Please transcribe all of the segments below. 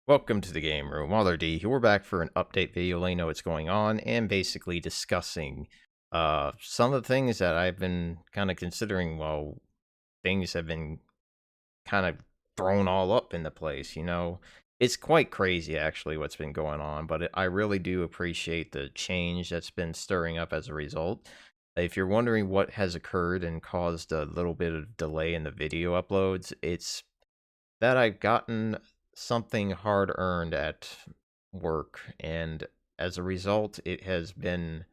Welcome to the game room. Waddler-D here. We're back for an update video, letting you know what's going on and basically discussing some of the things that I've been kind of considering while things have been kind of thrown all up in the place. It's quite crazy actually what's been going on, but I really do appreciate the change that's been stirring up as a result. If you're wondering what has occurred and caused a little bit of delay in the video uploads, it's that I've gotten something hard earned at work, and as a result, it has been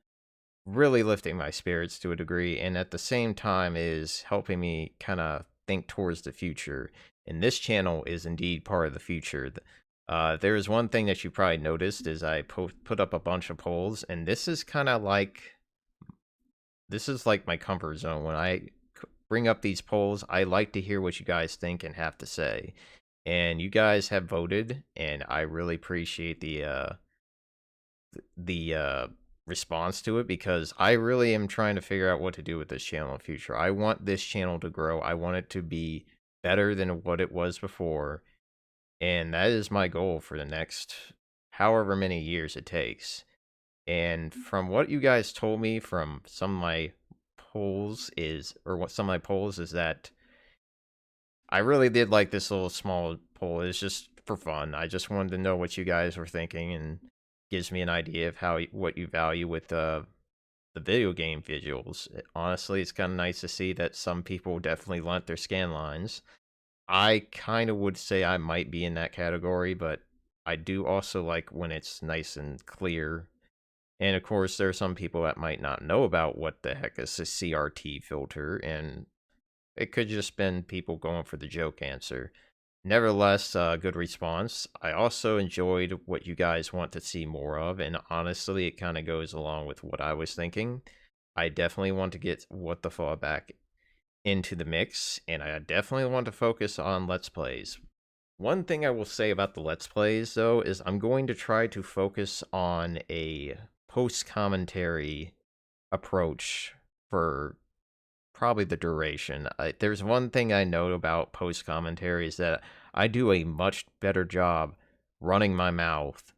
really lifting my spirits to a degree, and at the same time is helping me kind of think towards the future. And this channel is indeed part of the future. There is one thing that you probably noticed is I put up a bunch of polls, and this is like my comfort zone. When I bring up these polls, I like to hear what you guys think and have to say. And you guys have voted, and I really appreciate the response to it, because I really am trying to figure out what to do with this channel in the future. I want this channel to grow. I want it to be better than what it was before, and that is my goal for the next however many years it takes. And from what you guys told me from some of my polls what some of my polls is that I really did like this little small poll. It's just for fun. I just wanted to know what you guys were thinking, and gives me an idea of what you value with the video game visuals. Honestly, it's kind of nice to see that some people definitely lent their scan lines. I kind of would say I might be in that category, but I do also like when it's nice and clear. And of course, there are some people that might not know about what the heck is a CRT filter, and it could just been people going for the joke answer. Nevertheless, good response. I also enjoyed what you guys want to see more of, and honestly, it kind of goes along with what I was thinking. I definitely want to get What the Fall back into the mix, and I definitely want to focus on Let's Plays. One thing I will say about the Let's Plays, though, is I'm going to try to focus on a post-commentary approach for probably the duration. There's one thing I know about post commentary is that I do a much better job running my mouth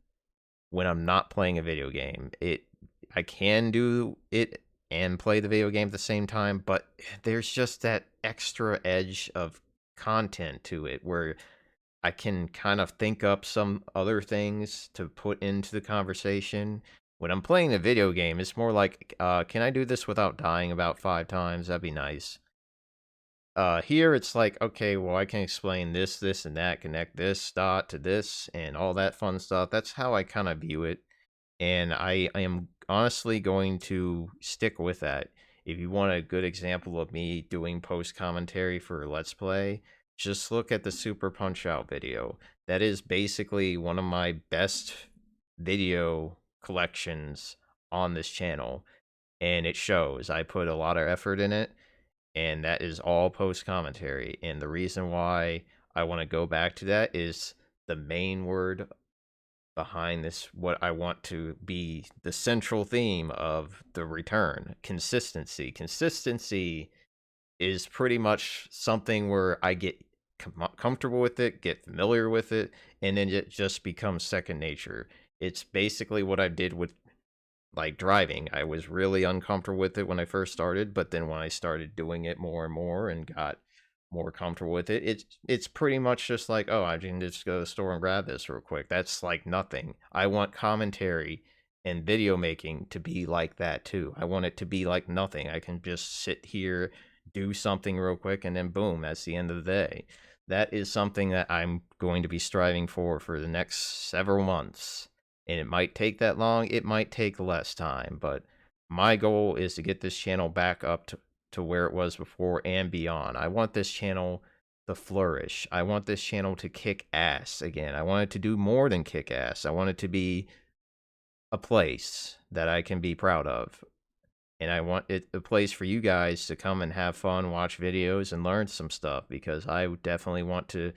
when I'm not playing a video game. I can do it and play the video game at the same time, but there's just that extra edge of content to it where I can kind of think up some other things to put into the conversation. When I'm playing a video game, it's more like, can I do this without dying about 5 times? That'd be nice. Here it's like, okay, well, I can explain this, this, and that, connect this dot to this, and all that fun stuff. That's how I kind of view it, and I am honestly going to stick with that. If you want a good example of me doing post commentary for Let's Play, just look at the Super Punch Out video. That is basically one of my best video collections on this channel, and it shows. I put a lot of effort in it, and that is all post commentary. And the reason why I want to go back to that is the main word behind this, what I want to be the central theme of the return: consistency. Consistency is pretty much something where I get comfortable with it, get familiar with it, and then it just becomes second nature. It's basically what I did with like driving. I was really uncomfortable with it when I first started, but then when I started doing it more and more and got more comfortable with it, it's pretty much just like, oh, I can just go to the store and grab this real quick. That's like nothing. I want commentary and video making to be like that too. I want it to be like nothing. I can just sit here, do something real quick, and then boom, that's the end of the day. That is something that I'm going to be striving for the next several months. And it might take that long, it might take less time, but my goal is to get this channel back up to where it was before and beyond. I want this channel to flourish. I want this channel to kick ass again. I want it to do more than kick ass. I want it to be a place that I can be proud of. And I want it a place for you guys to come and have fun, watch videos, and learn some stuff, because I definitely want to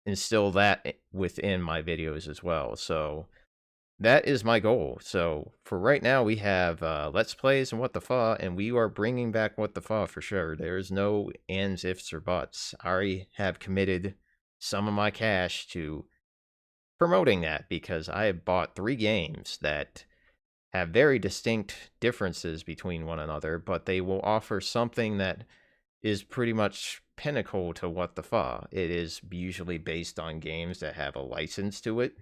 instill that within my videos as well. So that is my goal. So for right now, we have Let's Plays and What the Fa, and we are bringing back What the Fa for sure. There's no ands, ifs, or buts. I already have committed some of my cash to promoting that because I have bought 3 games that have very distinct differences between one another, but they will offer something that is pretty much pinnacle to what the fa. It is usually based on games that have a license to it.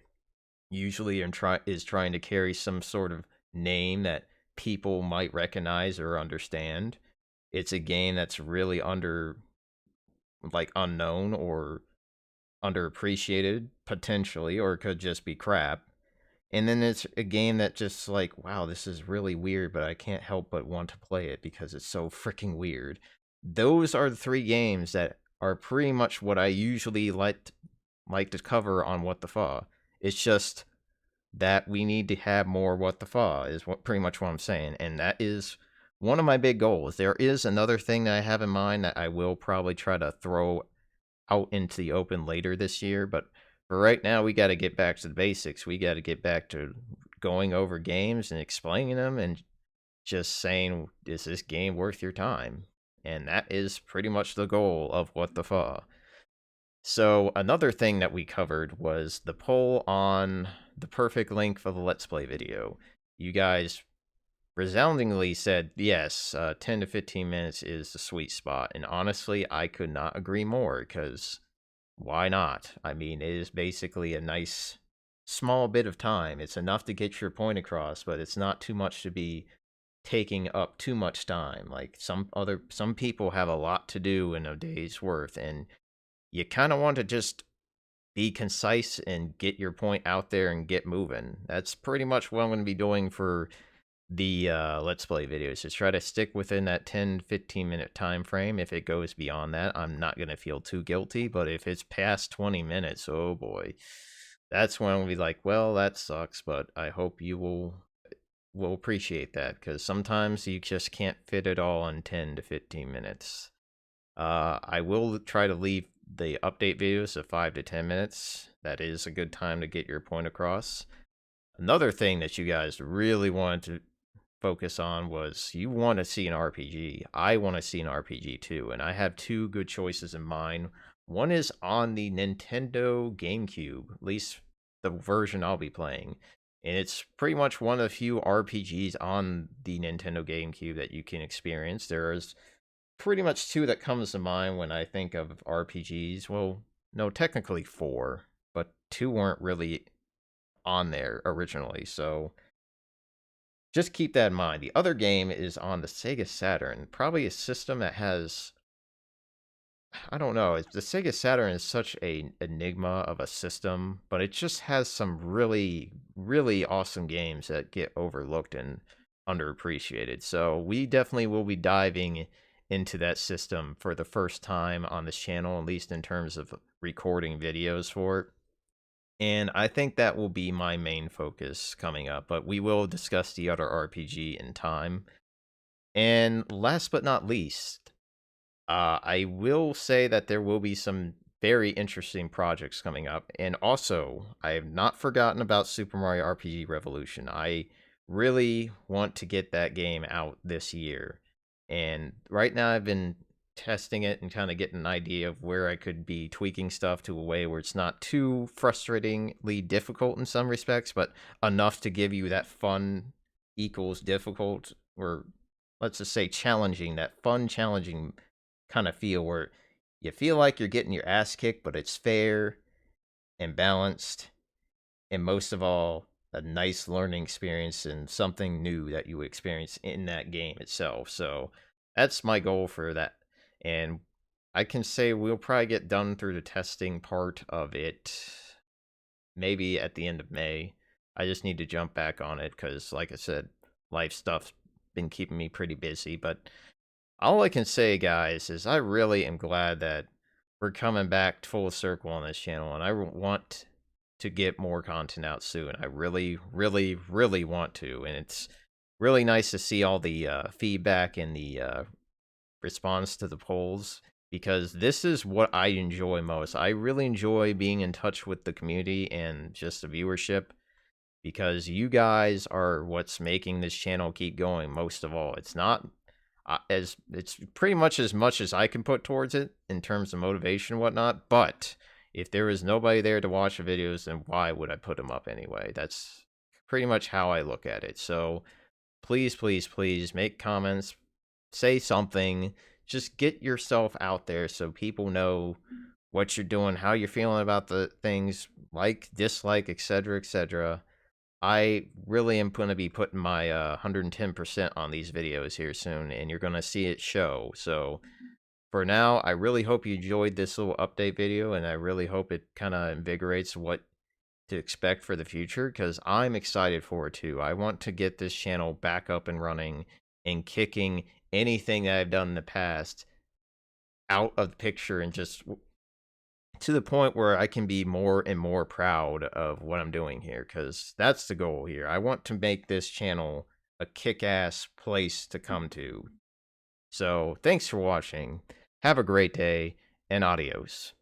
Usually is trying to carry some sort of name that people might recognize or understand. It's a game that's really unknown or underappreciated potentially, or it could just be crap. And then it's a game that just like, wow, this is really weird, but I can't help but want to play it because it's so freaking weird. Those are the 3 games that are pretty much what I usually like to cover on What the Fa. It's just that we need to have more What the Fa is pretty much what I'm saying, and that is one of my big goals. There is another thing that I have in mind that I will probably try to throw out into the open later this year, but for right now, we got to get back to the basics. We got to get back to going over games and explaining them and just saying, is this game worth your time? And that is pretty much the goal of What the Fa. So, another thing that we covered was the poll on the perfect length for the Let's Play video. You guys resoundingly said, yes, 10 to 15 minutes is the sweet spot. And honestly, I could not agree more because why not? I mean, it is basically a nice small bit of time. It's enough to get your point across, but it's not too much to be taking up too much time. Like some people have a lot to do in a day's worth, and you kind of want to just be concise and get your point out there and get moving. That's pretty much what I'm going to be doing for the Let's Play videos. Just try to stick within that 10-15 minute time frame. If it goes beyond that, I'm not going to feel too guilty, but if it's past 20 minutes, oh boy, that's when I'll be like, well, that sucks, but I hope you will appreciate that, because sometimes you just can't fit it all in 10 to 15 minutes. I will try to leave the update videos of 5 to 10 minutes. That is a good time to get your point across. Another thing that you guys really wanted to focus on was you want to see an RPG. I want to see an RPG too, and I have 2 good choices in mind. One is on the Nintendo GameCube, at least the version I'll be playing. And it's pretty much one of the few RPGs on the Nintendo GameCube that you can experience. There's pretty much 2 that comes to mind when I think of RPGs. Well, no, technically 4, but 2 weren't really on there originally, so just keep that in mind. The other game is on the Sega Saturn, probably a system that has, I don't know, the Sega Saturn is such a enigma of a system, but it just has some really, really awesome games that get overlooked and underappreciated. So we definitely will be diving into that system for the first time on this channel, at least in terms of recording videos for it. And I think that will be my main focus coming up, but we will discuss the other RPG in time. And last but not least, I will say that there will be some very interesting projects coming up. And also, I have not forgotten about Super Mario RPG Revolution. I really want to get that game out this year. And right now, I've been testing it and kind of getting an idea of where I could be tweaking stuff to a way where it's not too frustratingly difficult in some respects, but enough to give you that fun equals difficult, or let's just say challenging, that fun, challenging kind of feel where you feel like you're getting your ass kicked, but it's fair and balanced, and most of all, a nice learning experience and something new that you experience in that game itself. So that's my goal for that. And I can say we'll probably get done through the testing part of it maybe at the end of May. I just need to jump back on it because, like I said, life stuff's been keeping me pretty busy. But all I can say, guys, is I really am glad that we're coming back full circle on this channel, and I want to get more content out soon. I really, really, really want to, and it's really nice to see all the feedback and the response to the polls, because this is what I enjoy most. I really enjoy being in touch with the community and just the viewership, because you guys are what's making this channel keep going most of all. It's not it's pretty much as I can put towards it in terms of motivation and whatnot, but If there was nobody there to watch the videos, then why would I put them up anyway? That's pretty much how I look at it. So please, please, please make comments, say something, just get yourself out there so people know what you're doing, how you're feeling about the things, like, dislike, etc., etc. I really am going to be putting my 110% on these videos here soon, and you're going to see it show. So for now, I really hope you enjoyed this little update video, and I really hope it kind of invigorates what to expect for the future, because I'm excited for it too. I want to get this channel back up and running and kicking anything that I've done in the past out of the picture, and just to the point where I can be more and more proud of what I'm doing here, because that's the goal here. I want to make this channel a kick-ass place to come to. So thanks for watching. Have a great day, and adios.